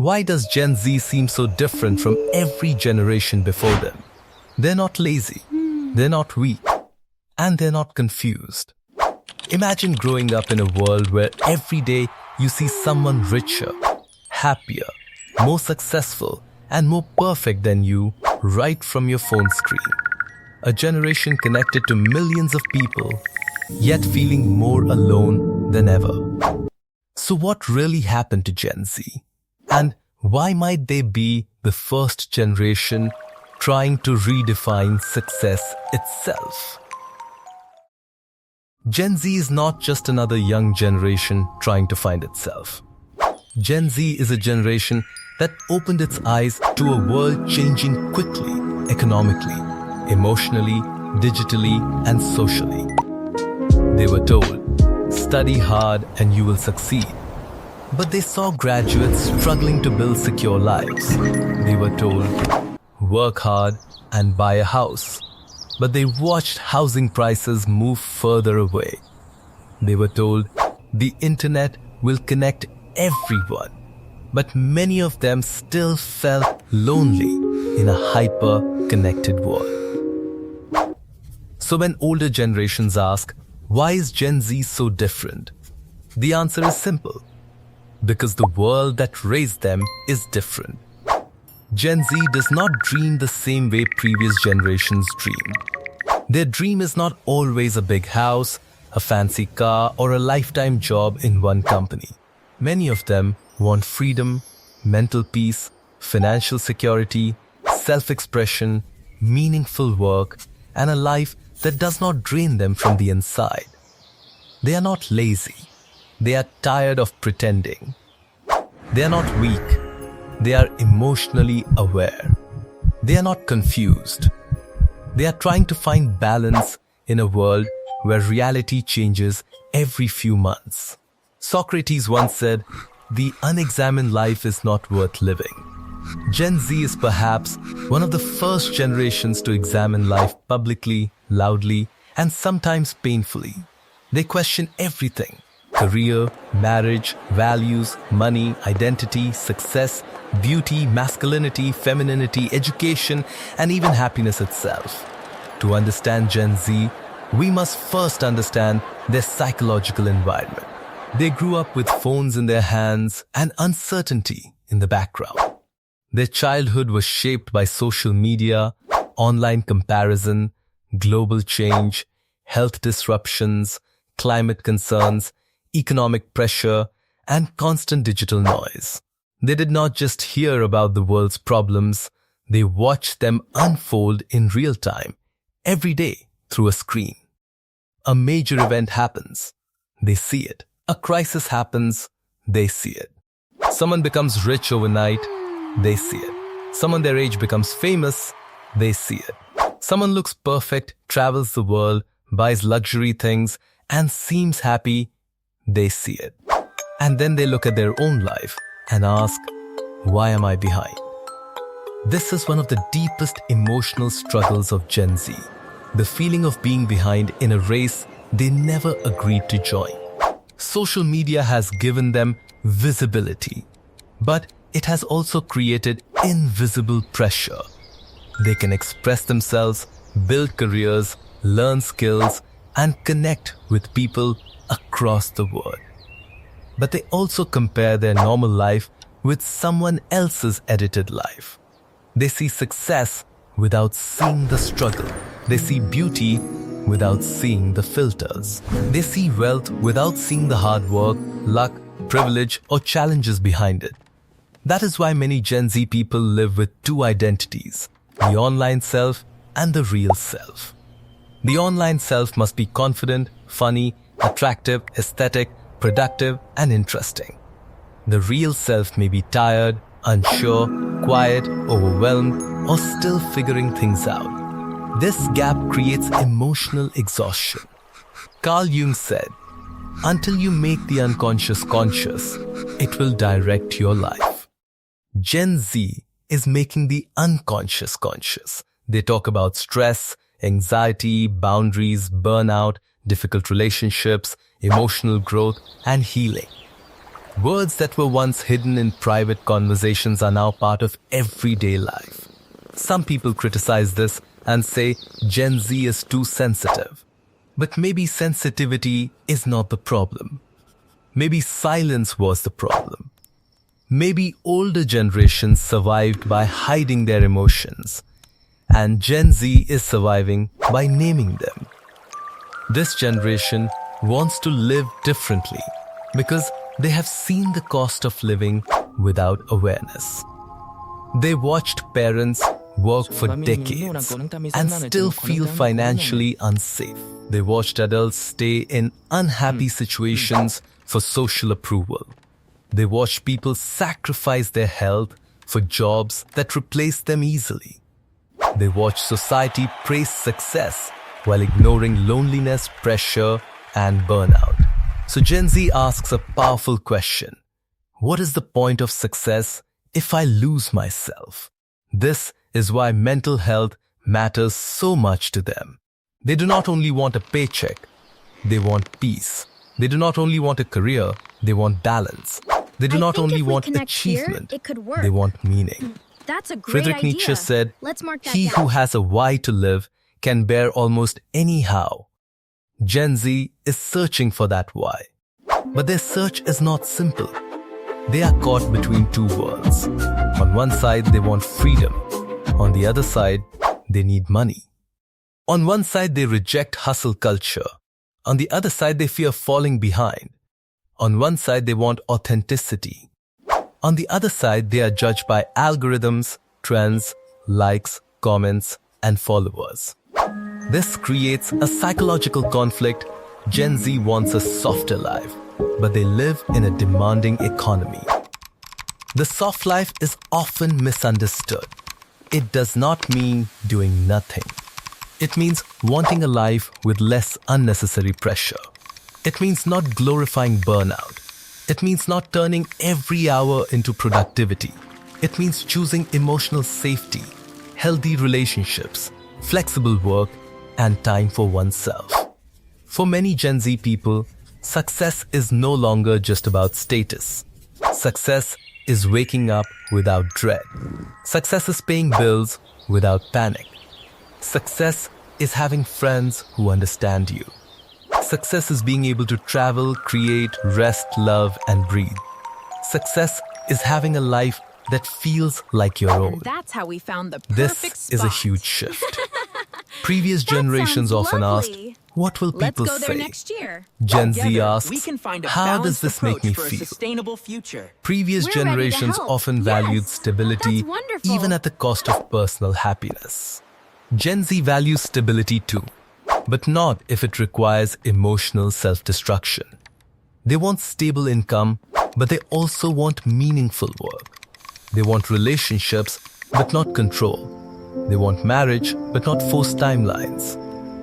Why does Gen Z seem so different from every generation before them? They're not lazy, they're not weak, and they're not confused. Imagine growing up in a world where every day you see someone richer, happier, more successful, and more perfect than you right from your phone screen. A generation connected to millions of people, yet feeling more alone than ever. So what really happened to Gen Z? And why might they be the first generation trying to redefine success itself? Gen Z is not just another young generation trying to find itself. Gen Z is a generation that opened its eyes to a world changing quickly, economically, emotionally, digitally, and socially. They were told, study hard and you will succeed. But they saw graduates struggling to build secure lives. They were told, work hard and buy a house. But they watched housing prices move further away. They were told, the internet will connect everyone. But many of them still felt lonely in a hyper-connected world. So when older generations ask, why is Gen Z so different? The answer is simple. Because the world that raised them is different. Gen Z does not dream the same way previous generations dreamed. Their dream is not always a big house, a fancy car, or a lifetime job in one company. Many of them want freedom, mental peace, financial security, self-expression, meaningful work, and a life that does not drain them from the inside. They are not lazy. They are tired of pretending. They are not weak. They are emotionally aware. They are not confused. They are trying to find balance in a world where reality changes every few months. Socrates once said, "The unexamined life is not worth living." Gen Z is perhaps one of the first generations to examine life publicly, loudly, and sometimes painfully. They question everything: career, marriage, values, money, identity, success, beauty, masculinity, femininity, education, and even happiness itself. To understand Gen Z, we must first understand their psychological environment. They grew up with phones in their hands and uncertainty in the background. Their childhood was shaped by social media, online comparison, global change, health disruptions, climate concerns, economic pressure, and constant digital noise. They did not just hear about the world's problems, they watched them unfold in real time, every day through a screen. A major event happens, they see it. A crisis happens, they see it. Someone becomes rich overnight, they see it. Someone their age becomes famous, they see it. Someone looks perfect, travels the world, buys luxury things, and seems happy, they see it. And then they look at their own life and ask, why am I behind? This is one of the deepest emotional struggles of Gen Z. The feeling of being behind in a race they never agreed to join. Social media has given them visibility, but it has also created invisible pressure. They can express themselves, build careers, learn skills, and connect with people across the world. But they also compare their normal life with someone else's edited life. They see success without seeing the struggle. They see beauty without seeing the filters. They see wealth without seeing the hard work, luck, privilege, or challenges behind it. That is why many Gen Z people live with two identities, the online self and the real self. The online self must be confident, funny, attractive, aesthetic, productive, and interesting. The real self may be tired, unsure, quiet, overwhelmed, or still figuring things out. This gap creates emotional exhaustion. Carl Jung said, "Until you make the unconscious conscious, it will direct your life." Gen Z is making the unconscious conscious. They talk about stress, anxiety, boundaries, burnout, difficult relationships, emotional growth, and healing. Words that were once hidden in private conversations are now part of everyday life. Some people criticize this and say Gen Z is too sensitive. But maybe sensitivity is not the problem. Maybe silence was the problem. Maybe older generations survived by hiding their emotions, and Gen Z is surviving by naming them. This generation wants to live differently because they have seen the cost of living without awareness. They watched parents work for decades and still feel financially unsafe. They watched adults stay in unhappy situations for social approval. They watched people sacrifice their health for jobs that replace them easily. They watched society praise success while ignoring loneliness, pressure, and burnout. So Gen Z asks a powerful question. What is the point of success if I lose myself? This is why mental health matters so much to them. They do not only want a paycheck, they want peace. They do not only want a career, they want balance. They do not only want achievement, they want meaning. That's a great Friedrich idea. Nietzsche said, Let's mark that "He down. who has a why to live can bear almost any how." Gen Z is searching for that why. But their search is not simple. They are caught between two worlds. On one side, they want freedom. On the other side, they need money. On one side, they reject hustle culture. On the other side, they fear falling behind. On one side, they want authenticity. On the other side, they are judged by algorithms, trends, likes, comments, and followers. This creates a psychological conflict. Gen Z wants a softer life, but they live in a demanding economy. The soft life is often misunderstood. It does not mean doing nothing. It means wanting a life with less unnecessary pressure. It means not glorifying burnout. It means not turning every hour into productivity. It means choosing emotional safety, healthy relationships, flexible work, and time for oneself. For many Gen Z people, success is no longer just about status. Success is waking up without dread. Success is paying bills without panic. Success is having friends who understand you. Success is being able to travel, create, rest, love, and breathe. Success is having a life that feels like your own. That's how we found the This perfect spot. is a huge shift. Previous That generations sounds often lovely. asked, what will Let's people go there say? next year. Gen Z Together, asks, we can find a how does balanced this make approach me for a feel? sustainable future. Previous We're ready to generations help. often Yes. valued stability, That's wonderful. even at the cost of personal happiness. Gen Z values stability too, but not if it requires emotional self-destruction. They want stable income, but they also want meaningful work. They want relationships, but not control. They want marriage, but not forced timelines.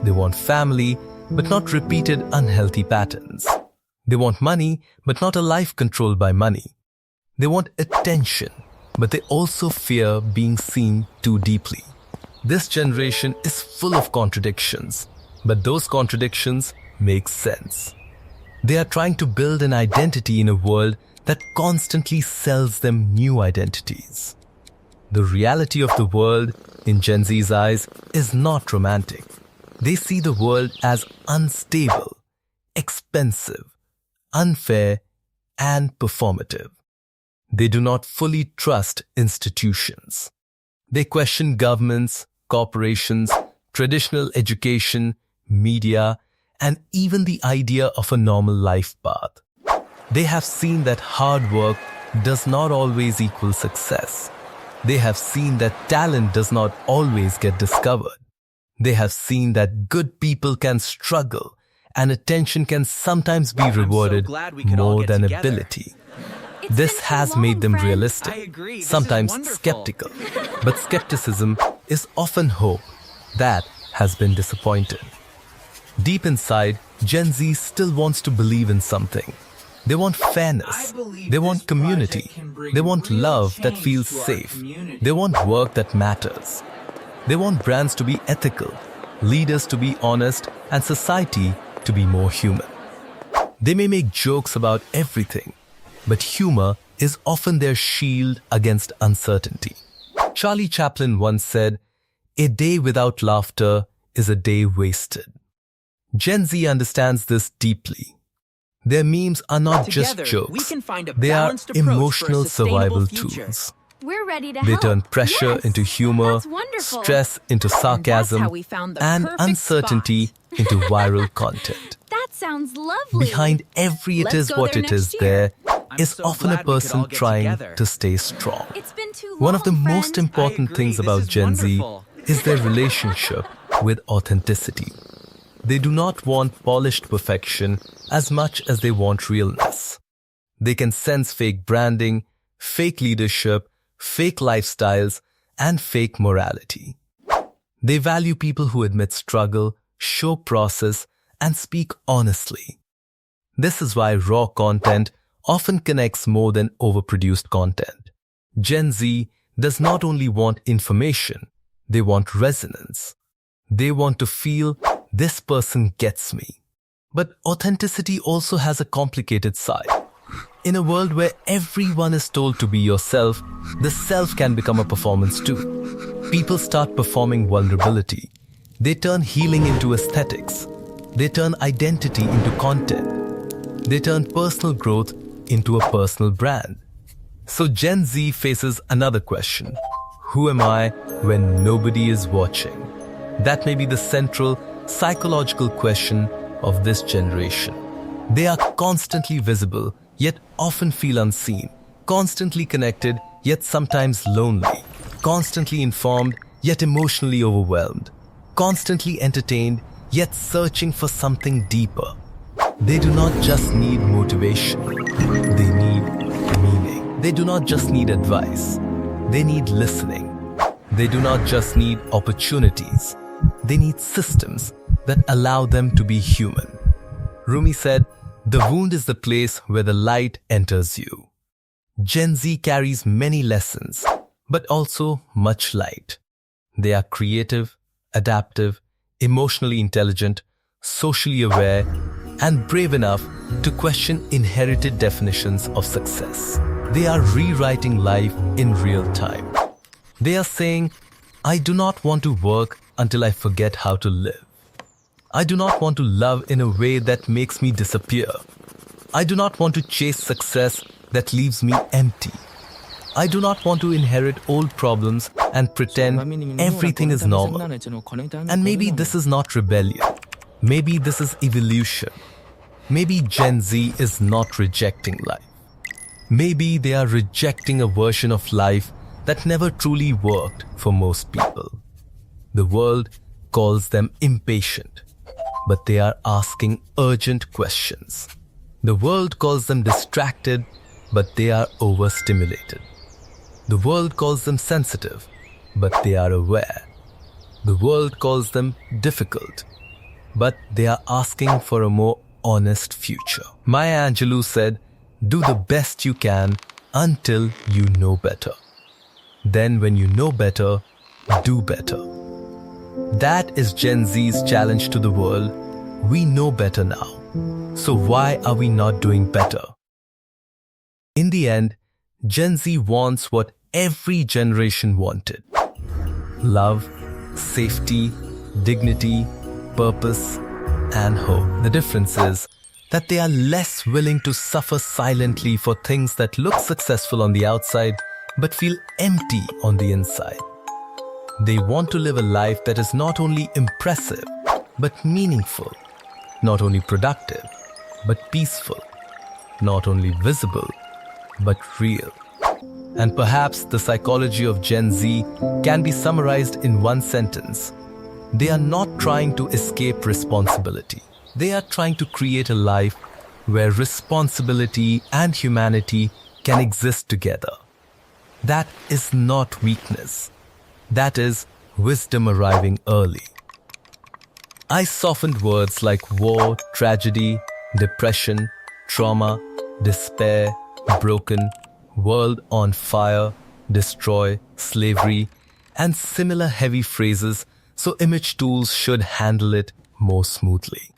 They want family, but not repeated unhealthy patterns. They want money, but not a life controlled by money. They want attention, but they also fear being seen too deeply. This generation is full of contradictions, but those contradictions make sense. They are trying to build an identity in a world that constantly sells them new identities. The reality of the world, in Gen Z's eyes, is not romantic. They see the world as unstable, expensive, unfair, and performative. They do not fully trust institutions. They question governments, corporations, traditional education, media, and even the idea of a normal life path. They have seen that hard work does not always equal success. They have seen that talent does not always get discovered. They have seen that good people can struggle and attention can sometimes be rewarded glad we could all more get than together. ability. It's This been so has long, made them friend. realistic, I agree. This is sometimes wonderful. skeptical. But skepticism is often hope that has been disappointed. Deep inside, Gen Z still wants to believe in something. They want fairness. I believe They want this community. project can bring They want real love that change feels to our safe. community. They want work that matters. They want brands to be ethical, leaders to be honest, and society to be more human. They may make jokes about everything, but humor is often their shield against uncertainty. Charlie Chaplin once said, "A day without laughter is a day wasted." Gen Z understands this deeply. Their memes are not Together, just jokes. we can find a They are balanced approach for a emotional sustainable survival future. tools. We're ready to They help. turn pressure Yes, into humor, that's wonderful. stress into And that's sarcasm, how we found the and perfect uncertainty spot. into viral content. That sounds lovely. Behind every "it Let's is go what there it is" next there year. is so often a glad we could person all get trying together. to stay strong. It's been too long, One of the most friend. important I agree, things this about is Gen Z wonderful. is their relationship with authenticity. They do not want polished perfection as much as they want realness. They can sense fake branding, fake leadership, fake lifestyles, and fake morality. They value people who admit struggle, show process, and speak honestly. This is why raw content often connects more than overproduced content. Gen Z does not only want information, they want resonance. They want to feel, "This person gets me." But authenticity also has a complicated side. In a world where everyone is told to be yourself, the self can become a performance too. People start performing vulnerability. They turn healing into aesthetics. They turn identity into content. They turn personal growth into a personal brand. So Gen Z faces another question. Who am I when nobody is watching? That may be the central psychological question of this generation. They are constantly visible, yet often feel unseen, constantly connected, yet sometimes lonely, constantly informed, yet emotionally overwhelmed, constantly entertained, yet searching for something deeper. They do not just need motivation, they need meaning. They do not just need advice, they need listening. They do not just need opportunities, they need systems that allow them to be human. Rumi said, "The wound is the place where the light enters you." Gen Z carries many lessons, but also much light. They are creative, adaptive, emotionally intelligent, socially aware, and brave enough to question inherited definitions of success. They are rewriting life in real time. They are saying, "I do not want to work until I forget how to live. I do not want to love in a way that makes me disappear. I do not want to chase success that leaves me empty. I do not want to inherit old problems and pretend everything is normal." And maybe this is not rebellion. Maybe this is evolution. Maybe Gen Z is not rejecting life. Maybe they are rejecting a version of life that never truly worked for most people. The world calls them impatient, but they are asking urgent questions. The world calls them distracted, but they are overstimulated. The world calls them sensitive, but they are aware. The world calls them difficult, but they are asking for a more honest future. Maya Angelou said, "Do the best you can until you know better. Then when you know better, do better." That is Gen Z's challenge to the world. We know better now. So why are we not doing better? In the end, Gen Z wants what every generation wanted: love, safety, dignity, purpose, and hope. The difference is that they are less willing to suffer silently for things that look successful on the outside but feel empty on the inside. They want to live a life that is not only impressive but meaningful, not only productive but peaceful, not only visible but real. And perhaps the psychology of Gen Z can be summarized in one sentence: they are not trying to escape responsibility. They are trying to create a life where responsibility and humanity can exist together. That is not weakness. That is wisdom arriving early. I softened words like war, tragedy, depression, trauma, despair, broken, world on fire, destroy, slavery, and similar heavy phrases so image tools should handle it more smoothly.